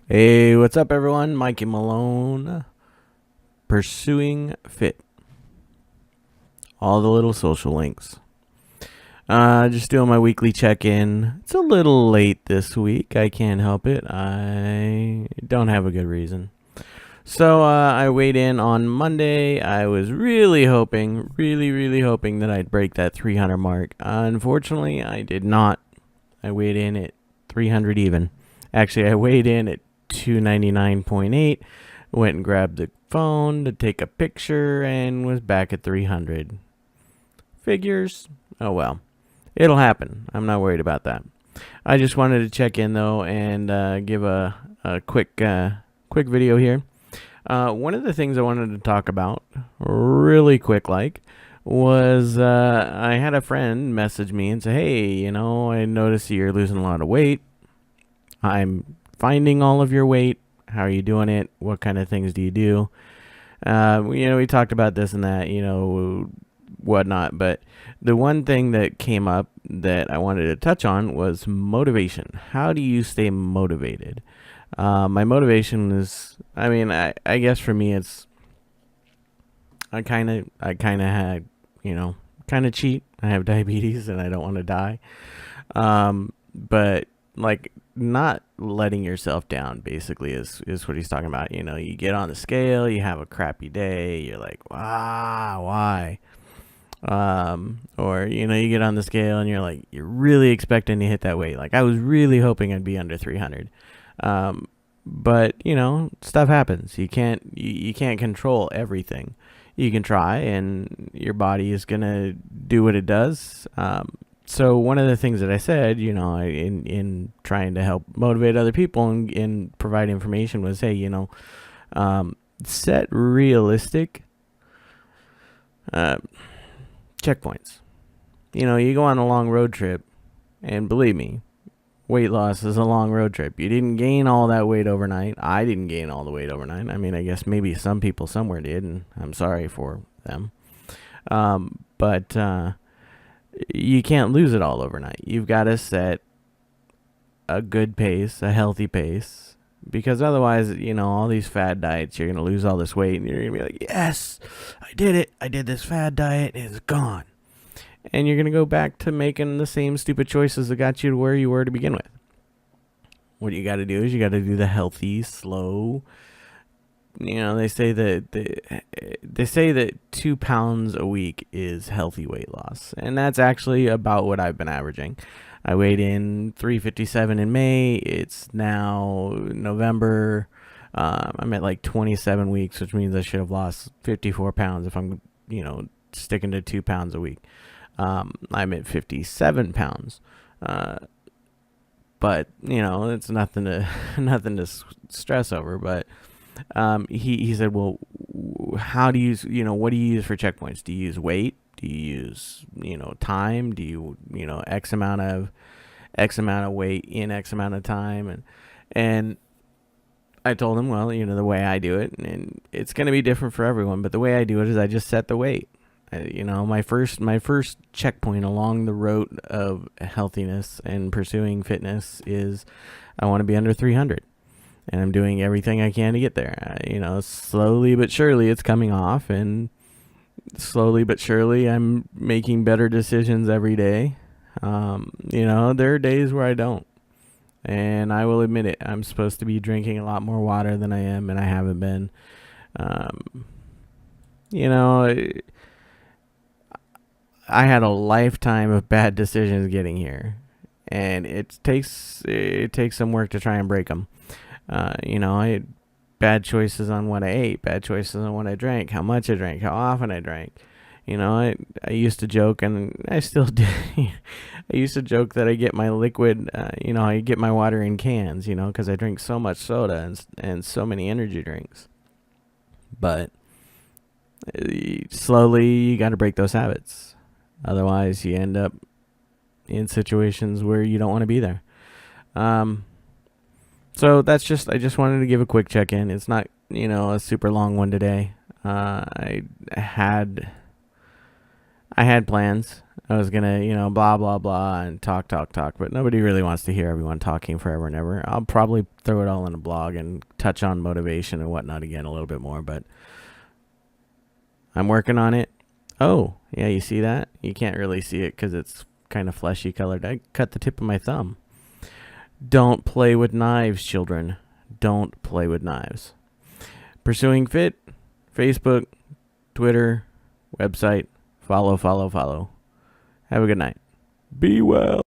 Hey, what's up, everyone? Mikey Malone, Pursuing.FIT. All the little social links. Just doing my weekly check-in. It's a little late this week. I can't help it. I don't have a good reason. So I weighed in on Monday. I was really hoping, really hoping that I'd break that 300 mark. Unfortunately, I did not. I weighed in at 300 even. Actually, I weighed in at 299.8. Went and grabbed the phone to take a picture and was back at 300. Figures. Oh well. It'll happen. I'm not worried about that. I just wanted to check in though and give a quick video here. One of the things I wanted to talk about, really quick was I had a friend message me and say, hey, I noticed you're losing a lot of weight. I'm finding all of your weight. How are you doing it? What kind of things do you do? We talked about this and that, whatnot. But the one thing that came up that I wanted to touch on was motivation. How do you stay motivated? My motivation is, I guess for me, it's, I kind of had, kind of cheat. I have diabetes and I don't want to die. But like not letting yourself down basically is what he's talking about. You get on the scale, you have a crappy day, you're like, why? Or you get on the scale and you're like, you're really expecting to hit that weight. Like I was really hoping I'd be under 300. But stuff happens. You can't control everything. You can try, and your body is gonna do what it does. So one of the things that I said, in trying to help motivate other people and provide information was, hey, set realistic checkpoints. You go on a long road trip, and believe me, weight loss is a long road trip. You didn't gain all that weight overnight. I didn't gain all the weight overnight. I guess maybe some people somewhere did, and I'm sorry for them. But you can't lose it all overnight. You've got to set a good pace, a healthy pace, because otherwise, all these fad diets, you're going to lose all this weight and you're going to be like, yes, I did it. I did this fad diet. It's gone. And you're going to go back to making the same stupid choices that got you to where you were to begin with. What you got to do is you got to do the healthy, slow. They say that 2 pounds a week is healthy weight loss, and that's actually about what I've been averaging. I weighed in 357 in May. It's now November. I'm at like 27 weeks, which means I should have lost 54 pounds if I'm sticking to 2 pounds a week. I'm at 57 pounds. But it's nothing to stress over. But he said, well, how do you what do you use for checkpoints? Do you use weight? Do you use time? Do you x amount of weight in x amount of time? And I told him, well, the way I do it, and it's going to be different for everyone, but the way I do it is I just set the weight. My first checkpoint along the road of healthiness and pursuing fitness is I want to be under 300, and I'm doing everything I can to get there. Slowly but surely it's coming off, and slowly but surely I'm making better decisions every day. There are days where I don't, and I will admit it. I'm supposed to be drinking a lot more water than I am, and I haven't been. I had a lifetime of bad decisions getting here, and it takes some work to try and break them. I had bad choices on what I ate, bad choices on what I drank, how much I drank, how often I drank. I used to joke, and I still do. I used to joke that I get my liquid, I get my water in cans, because I drink so much soda and so many energy drinks. But slowly, you got to break those habits. Otherwise, you end up in situations where you don't want to be there. So I just wanted to give a quick check-in. It's not, a super long one today. I I had plans. I was gonna, blah blah blah and talk, but nobody really wants to hear everyone talking forever and ever. I'll probably throw it all in a blog and touch on motivation and whatnot again a little bit more, but I'm working on it. Oh, yeah, you see that? You can't really see it because it's kind of fleshy colored. I cut the tip of my thumb. Don't play with knives, children. Don't play with knives. Pursuing.FIT, Facebook, Twitter, website. Follow. Have a good night. Be well.